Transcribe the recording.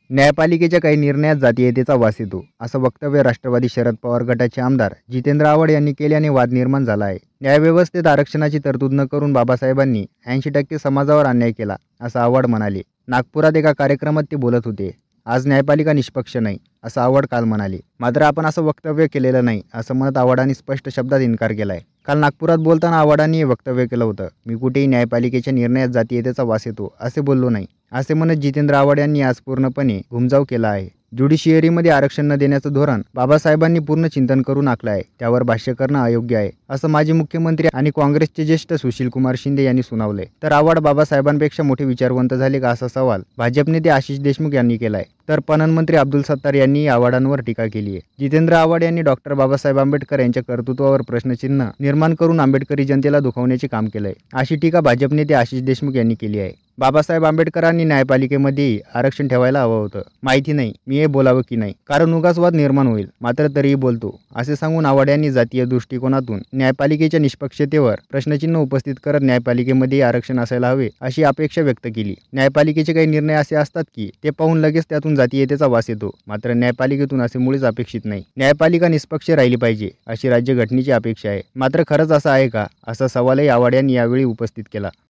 न्यायपालिकेच्या काही निर्णयात जातीयतेचा वास येतो, असं वक्तव्य राष्ट्रवादी शरद पवार गटाचे आमदार जितेंद्र आव्हाड यांनी केल्याने वाद निर्माण झाला आहे. न्यायव्यवस्थेत आरक्षणाची तरतूद न करून बाबासाहेबांनी 80% समाजावर अन्याय केला, असं आव्हाड म्हणाले. नागपुरात एका कार्यक्रमात ते बोलत होते. आज न्यायपालिका निष्पक्ष नाही, असं आव्हाड काल म्हणाले. मात्र आपण असं वक्तव्य केलेलं नाही, असं म्हणत आव्हाडांनी स्पष्ट शब्दात इन्कार केलाय. काल नागपुरात बोलताना आव्हाडांनी हे वक्तव्य केलं होतं. मी कुठेही न्यायपालिकेच्या निर्णयात जातीयतेचा वास येतो असे बोललो नाही, असे म्हणत जितेंद्र आव्हाड यांनी आज पूर्णपणे घुमजाव केला आहे. ज्युडिशियरीमध्ये आरक्षण न देण्याचं धोरण बाबासाहेबांनी पूर्ण चिंतन करून आखलं आहे. त्यावर भाष्य करणं अयोग्य आहे, असं माजी मुख्यमंत्री आणि काँग्रेसचे ज्येष्ठ सुशीलकुमार शिंदे यांनी सुनावलंय. तर आव्हाड बाबासाहेबांपेक्षा मोठे विचारवंत झाले का, असा सवाल भाजप नेते आशिष देशमुख यांनी केलाय. तर पणन मंत्री अब्दुल सत्तार यांनी आव्हाडांवर टीका केली आहे. जितेंद्र आव्हाड यांनी डॉक्टर बाबासाहेब आंबेडकर यांच्या कर्तृत्वावर प्रश्नचिन्ह निर्माण करून आंबेडकरी जनतेला दुखावण्याचे काम केलंय, अशी टीका भाजप नेते आशिष देशमुख यांनी केली आहे. बाबासाहेब आंबेडकरांनी न्यायपालिकेमध्येही आरक्षण ठेवायला हवं होतं. माहिती नाही मी हे बोलावं की नाही, कारण उगाच वाद निर्माण होईल, मात्र तरीही बोलतो, असे सांगून आव्हाड यांनी जातीय दृष्टिकोनातून न्यायपालिकेच्या निष्पक्षतेवर प्रश्नचिन्ह उपस्थित करत न्यायपालिकेमध्ये आरक्षण असायला हवे अशी अपेक्षा व्यक्त केली. न्यायपालिकेचे काही निर्णय असे असतात की ते पाहून लगेच त्यातून जातीयतेचा वास येतो, मात्र न्यायपालिकेतून असे मुळीच अपेक्षित नाही. न्यायपालिका निष्पक्ष राहिली पाहिजे अशी राज्यघटनेची अपेक्षा आहे. मात्र खरंच असं आहे का, असा सवालही आव्हाड यांनी यावेळी उपस्थित केला.